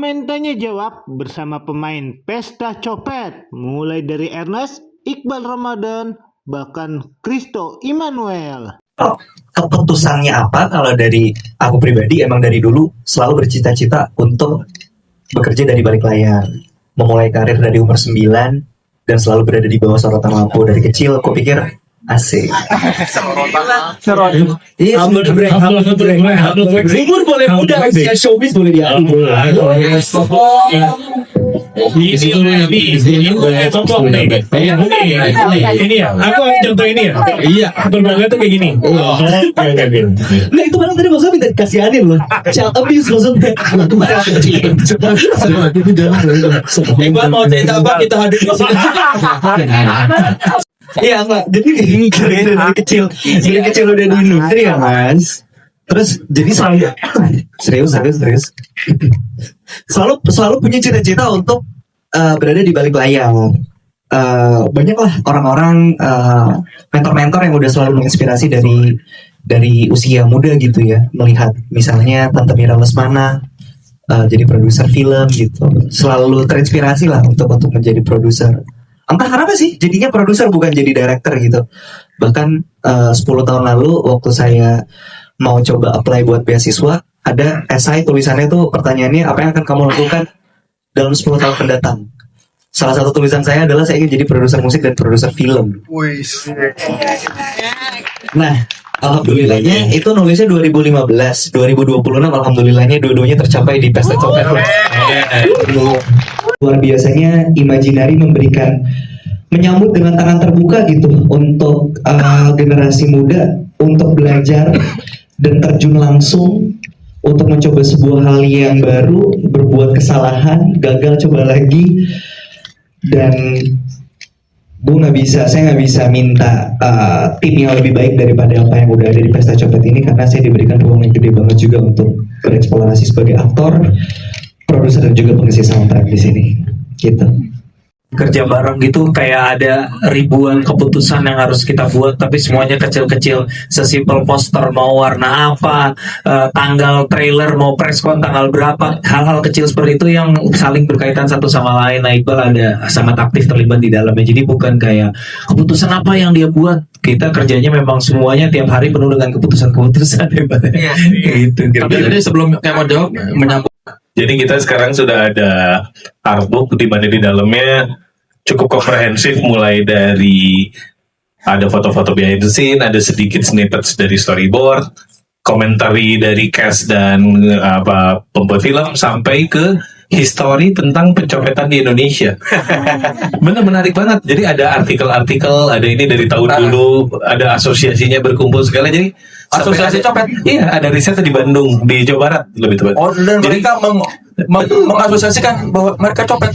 Komen tanya jawab bersama pemain Pesta Copet, mulai dari Ernest, Iqbal Ramadan, bahkan Kristo Immanuel. Keputusannya apa? Kalau dari aku pribadi, emang dari dulu selalu bercita-cita untuk bekerja dari balik layar, memulai karir dari umur 9 dan selalu berada di bawah sorotan lampu dari kecil. Aku pikir asik. Iya, humble break. Umur boleh muda, usia showbiz boleh diambil. Ini ya, aku contoh ini ya. Iya, terbangga tuh kayak gini. Nah itu malah tadi maksudnya minta dikasihanin loh. Child abuse maksudnya. Gua mau cerita apa kita hadir di sini. Iya enggak, jadi dari kecil udah di industri ya mas. Terus jadi serius selalu punya cita-cita untuk berada di balik layar. Banyak lah orang-orang mentor-mentor yang udah selalu menginspirasi dari usia muda gitu ya, melihat misalnya Tante Mira Lesmana jadi produser film gitu, selalu terinspirasi lah untuk menjadi produser. Entah kenapa sih jadinya produser bukan jadi director gitu. Bahkan 10 tahun lalu waktu saya mau coba apply buat beasiswa, ada esai tulisannya tuh pertanyaannya apa yang akan kamu lakukan dalam 10 tahun mendatang. Salah satu tulisan saya adalah saya ingin jadi produser musik dan produser film. Nah, alhamdulillahnya itu nulisnya 2015, 2026 alhamdulillahnya dua-duanya tercapai di Pesta Copet. Luar biasanya Imaginary menyambut dengan tangan terbuka gitu untuk generasi muda untuk belajar dan terjun langsung untuk mencoba sebuah hal yang baru, berbuat kesalahan, gagal coba lagi. Dan saya nggak bisa minta tim yang lebih baik daripada apa yang udah ada di Pesta Copet ini, karena saya diberikan ruang yang gede banget juga untuk bereksplorasi sebagai aktor, produser dan juga pengisi soundtrack di sini gitu. Kerja bareng gitu kayak ada ribuan keputusan yang harus kita buat, tapi semuanya kecil-kecil, sesimpel poster mau warna apa, tanggal trailer mau preskon tanggal berapa, hal-hal kecil seperti itu yang saling berkaitan satu sama lain. Nah, Iqbal ada sangat aktif terlibat di dalamnya, jadi bukan kayak keputusan apa yang dia buat, kita kerjanya memang semuanya tiap hari penuh dengan keputusan-keputusan. Iya. Gitu. Tapi tadi sebelum kayak mau jawab menyambut. Jadi kita sekarang sudah ada artbook di mana di dalamnya cukup komprehensif, mulai dari ada foto-foto behind the scene, ada sedikit snippets dari storyboard, komentari dari cast dan pembuat film, sampai ke history tentang pencopetan di Indonesia. Bener menarik banget. Jadi ada artikel-artikel, ada ini dari tahun dulu, ada asosiasinya berkumpul segala. Jadi Asosiasi Copet. Iya, ada riset di Bandung, di Jawa Barat lebih tepat. Oh, dan Jadi, mereka mengasosiasikan bahwa mereka copet.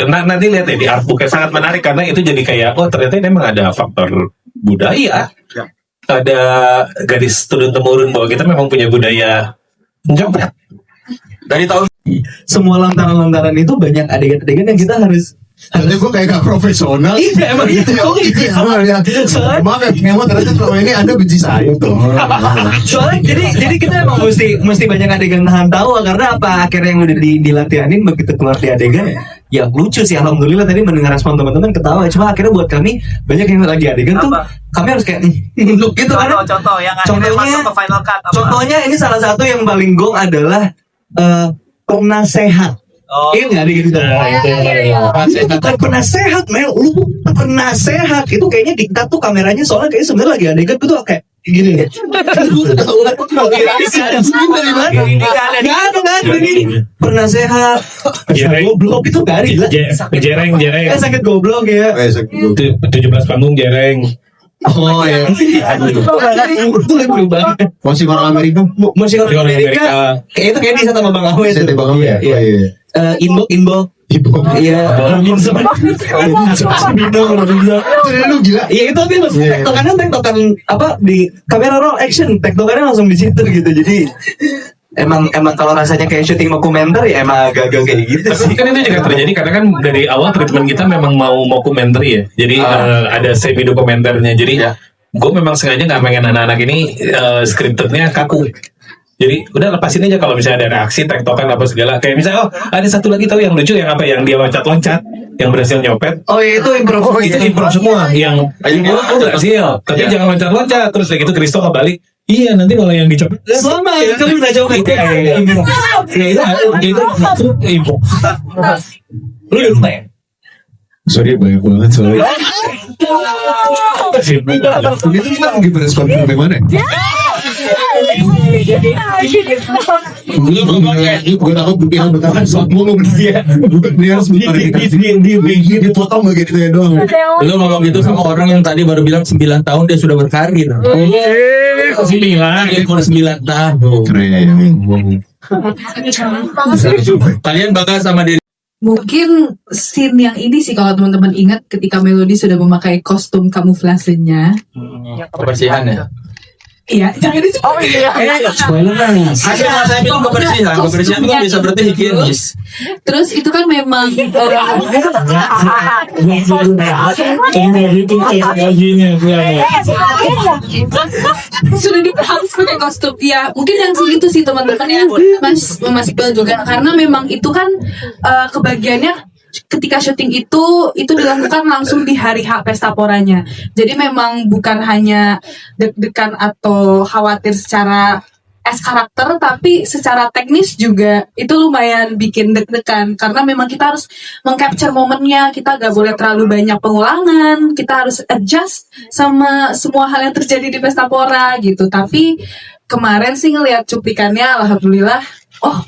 nanti lihat ya di artbooknya, sangat menarik karena itu jadi kayak ternyata ini memang ada faktor budaya, ada garis turun temurun bahwa kita memang punya budaya mencopet. Dari tahun Semua lantaran-lantaran itu banyak adegan-adegan yang kita harus Jadi gue kayak gak profesional. Iya emang gitu. Maaf ya, memang ternyata selama ini Anda benci saya tuh. Soalnya jadi kita emang mesti banyak adegan nahan tawa, karena apa, akhirnya yang udah dilatihanin begitu keluar di adegan ya lucu sih. Alhamdulillah tadi mendengar respon teman-teman ketawa. Cuma akhirnya buat kami banyak yang lagi adegan tuh kami harus kayak gitu kan. Contoh yang akhirnya masuk ke final cut apa? Contohnya ini salah satu yang paling gong adalah pernah sehat. Iya nggak ada gitu. Bukan pernah sehat, Mel. Lu pernah sehat. Itu kayaknya diktat tuh kameranya, soalnya kayaknya sebenarnya lagi adegan gue tuh kayak gini. Gak ada gini. Pernah sehat. Goblok itu gak ada. Jereng. Sakit goblok ya. 17 panggung jereng. Oh ya. Itu lagi berubah. Masih orang Amerika. Masih orang Amerika. Kayak itu kayak di sama Bang Ahwe. Saya Bang Ahwe ya. Iya. Inbox. Iya. Robinson. Lu gila. Iya itu tapi mas tektokan apa di kamera roll action, tektokannya langsung di situ gitu. Jadi emang kalau rasanya kayak syuting dokumenter ya emang agak kayak gitu sih. Kan itu juga terjadi karena kan dari awal treatment kita memang mau dokumenter ya. Jadi ada semi dokumenternya. Jadi gue memang sengaja nggak pengen anak-anak ini scriptednya kaku. Jadi udah lepasin aja kalau misalnya ada reaksi tektokan apa segala. Kayak misalnya ada satu lagi tahu yang lucu yang apa yang dia loncat-loncat yang berhasil nyopet. Oh iya itu improv. Itu improv semua yang berhasil. Tapi jangan loncat-loncat terus kayak gitu Kristo kembali. Iya nanti malah yang dicopet. Selamat, kamu udah jauh Itu improv. Lu udah lupa ya? Sorry banyak banget soalnya. Itu kita lagi berespon bagaimana? Gue takut berpihak bertahan saat mau ngomong dia. Bukan dia harus dia dipotong begitu ya doang. Lu ngomong gitu sama orang yang tadi baru bilang 9 tahun dia sudah berkarir. Dia baru 9 tahun. Keren. Kalian bangga sama diri. Mungkin scene yang ini sih kalau teman-teman ingat ketika Melody sudah memakai kostum kamuflasenya. Kebersihan ya. Iya, jangan disebut. Oh iya. Spoiler lah. Ada saya bilang kebersihan. Kebersihan itu kan bisa berarti higienis. Terus itu kan memang sudah dibahas pakai kostum. Ya, mungkin yang segitu sih teman-teman ya, Mas Iqbal juga karena memang itu kan kebagiannya ketika syuting itu dilakukan langsung di hari H Pesta Poranya. Jadi memang bukan hanya deg-degan atau khawatir secara karakter, tapi secara teknis juga itu lumayan bikin deg-degan karena memang kita harus mengcapture momennya, kita gak boleh terlalu banyak pengulangan, kita harus adjust sama semua hal yang terjadi di Pesta Pora gitu. Tapi kemarin sih ngelihat cuplikannya, alhamdulillah,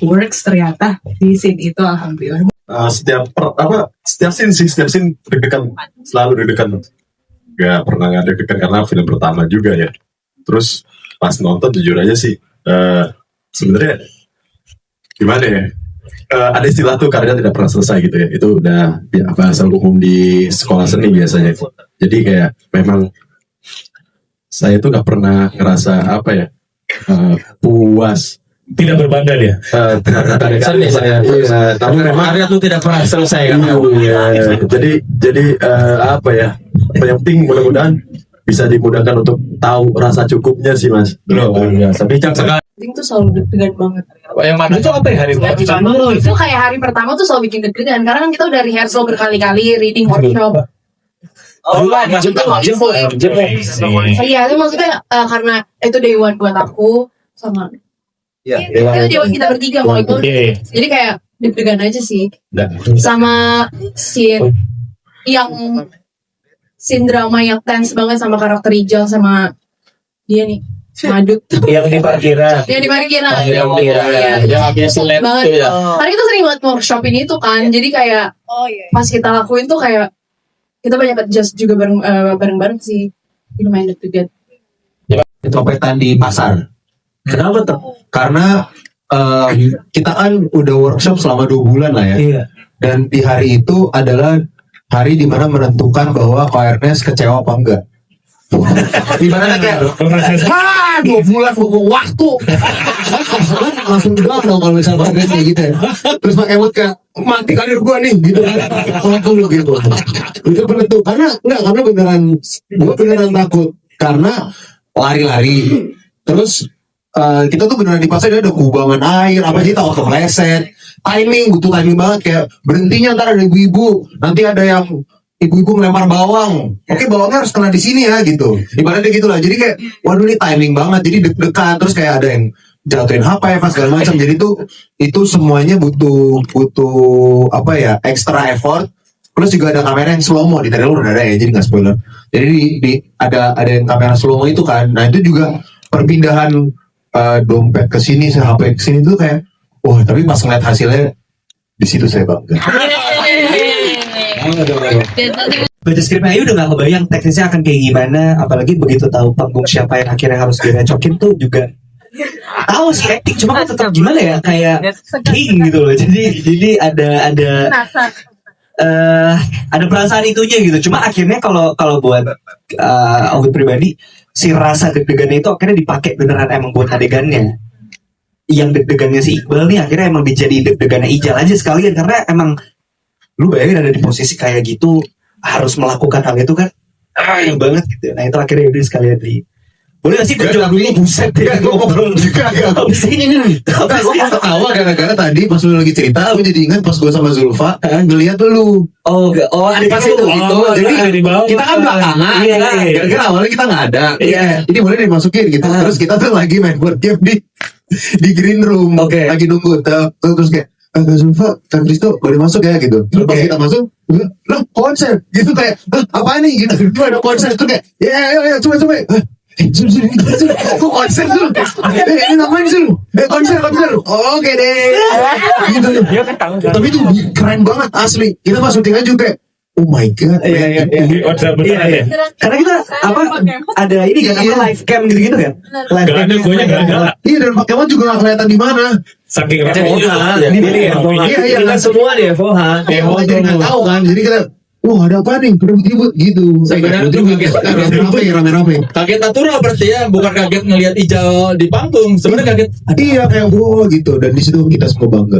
works ternyata di scene itu, alhamdulillah. Setiap scene deg-degan, selalu deg-degan. Gak pernah gak deg-degan karena film pertama juga ya. Terus pas nonton jujur aja sih, sebenarnya gimana ya? Ada istilah tuh karya tidak pernah selesai gitu ya. Itu udah bahasa umum di sekolah seni biasanya. Jadi kayak memang saya tuh gak pernah ngerasa apa ya, puas. Tidak berbangga dia. Seni saya. Tapi memang Karya tuh tidak pernah selesai kan. jadi apa ya? Yang penting mudah-mudahan bisa dimudahkan untuk tahu rasa cukupnya sih Mas. Bijak sekali. Itu selalu deg-degan banget. Yang mana Itu apa ya hari pertama? Itu kayak hari pertama tuh selalu bikin deg-degan karena kan kita udah rehearsal berkali-kali, reading workshop. Iya, itu maksudnya karena itu day one buat aku sama itu day one kita bertiga mau itu. Jadi kayak deg-degan aja sih. Sama scene drama yang tense banget sama karakter Ijal sama dia nih. Madut Yang di parkiran. yang di parkiran Yang habis let banget tuh ya. karena kita sering banget workshopin itu kan jadi kayak pas kita lakuin tuh kayak kita banyak adjust juga bareng-bareng sih lumayan deg-degan. Copetan di pasar. Kenapa tuh? Karena kita kan udah workshop selama 2 bulan lah ya. Iya. Dan di hari itu adalah hari dimana menentukan bahwa Ko Ernest kecewa apa enggak. Ibaratnya kayak 2 bulan buku waktu langsung doang dong kalau misalnya Ko Ernest kayak gitu ya. Terus pakai mood kayak mati karir gua nih gitu kan. Waktu lu gitu. Itu penentu karena gua beneran takut karena lari-lari terus kita tuh beneran di pasar ada kubangan air apa sih tahu kepleset butuh timing banget kayak berhentinya ntar ada ibu-ibu nanti ada yang ibu-ibu ngelempar bawang oke bawangnya harus kena di sini ya gitu ibaratnya gitu lah jadi kayak waduh ini timing banget jadi deg-degan terus kayak ada yang jatuhin HP pas segala macam jadi itu semuanya butuh apa ya extra effort plus juga ada kamera yang slow mo di trailer udah ada ya jadi nggak spoiler jadi ada yang kamera slow mo itu kan nah itu juga perpindahan dompet ke sini HP ke sini tuh kayak wah tapi pas ngeliat hasilnya di situ saya bangga. Baca skripnya aja udah gak kebayang teknisnya akan kayak gimana apalagi begitu tahu panggung siapa yang akhirnya harus direcokin tuh juga tahu sih acting cuma kan tetap gimana ya kayak king gitu loh jadi ada perasaan itunya gitu cuma akhirnya kalau buat Ovid pribadi si rasa deg-degannya itu akhirnya dipakai beneran emang buat adegannya yang deg-degannya si Iqbal nih akhirnya emang dijadi deg-degannya Ijal aja sekalian karena emang lu bayangin ada di posisi kayak gitu harus melakukan hal itu kan yang banget gitu nah itu akhirnya udah sekalian Boleh gak sih gue jawab dulu? Buset ya, gue ngobrol juga. Abis ini nih. Enggak, gue ketawa gara-gara tadi pas lu lagi cerita, aku jadi ingat pas gue sama Zulfa ngeliat lu. Oh ada pas itu gitu. Jadi di bawah. kita kan belakangan, Iya. gara-gara awalnya kita nggak ada. Iya. Jadi boleh dimasukin gitu. Terus kita tuh lagi main board game di green room, Oke. lagi nunggu. Terus kayak Kak Zulfa, Kak Kristo boleh masuk ya gitu. Terus pas kita masuk, lah konser gitu kayak, apa nih gitu? Gimana konser? Terus kayak, ya coba. Kok konser dulu? Ini ngapain sih lu? Konser. Oke deh. Gitu. Tapi itu keren banget asli. Kita pas syutingan juga. Oh my god. Iya. Karena kita ada ini kan live cam gitu kan. Live Gak ada, gue gak ada. Iya, dan Pokemon juga gak kelihatan di mana. Saking Iya. Kita semua di FOH. Kita jadi nggak tahu kan. Jadi kita, wah ada apa nih? Ribut gitu. Sebenarnya tuh kaget. Rame-rame. Kaget natural berarti ya, bukan kaget ngelihat Ijal di panggung. Sebenarnya kaget. Iya kayak wow gitu. Dan di situ kita semua bangga.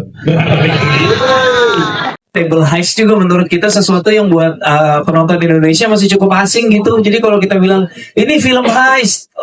Table heist juga menurut kita sesuatu yang buat penonton Indonesia masih cukup asing gitu. Jadi kalau kita bilang ini film heist,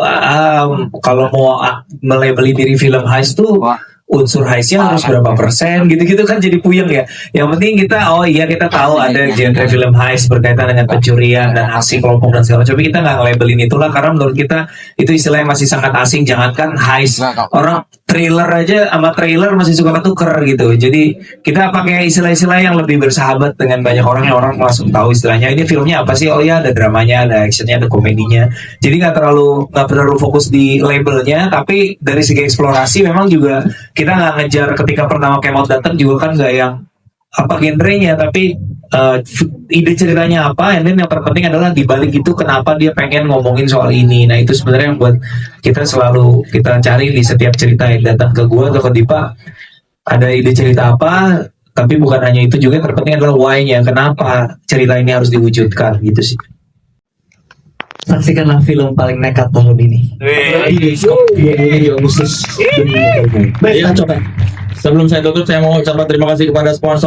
kalau mau melabeli diri film heist tuh unsur heistnya harus berapa persen gitu-gitu kan jadi puyeng ya. Yang penting kita kita tahu ada genre film heist berkaitan dengan pencurian dan aksi kelompok dan segala macam. Tapi kita nggak nge-labelin itulah karena menurut kita itu istilahnya masih sangat asing. Jangankan heist, orang thriller aja sama trailer masih suka ketuker gitu. Jadi kita pakai istilah-istilah yang lebih bersahabat dengan banyak orang yang orang langsung tahu istilahnya ini filmnya apa sih. Oh ya ada dramanya, ada actionnya, ada komedinya. Jadi nggak terlalu fokus di labelnya. Tapi dari segi eksplorasi memang juga kita nggak ngejar ketika pertama Kemot datang juga kan nggak yang apa genrenya, tapi ide ceritanya apa, and then yang terpenting adalah dibalik itu kenapa dia pengen ngomongin soal ini. Nah itu sebenarnya yang buat kita selalu kita cari di setiap cerita yang datang ke gua atau ke Dipa, ada ide cerita apa, tapi bukan hanya itu juga, yang terpenting adalah why-nya, kenapa cerita ini harus diwujudkan gitu sih. Saksikanlah film paling nekat tahun ini. Di bioskop 20 Agustus. Iya, coba. Sebelum saya tutup, saya mau ucapkan terima kasih kepada sponsor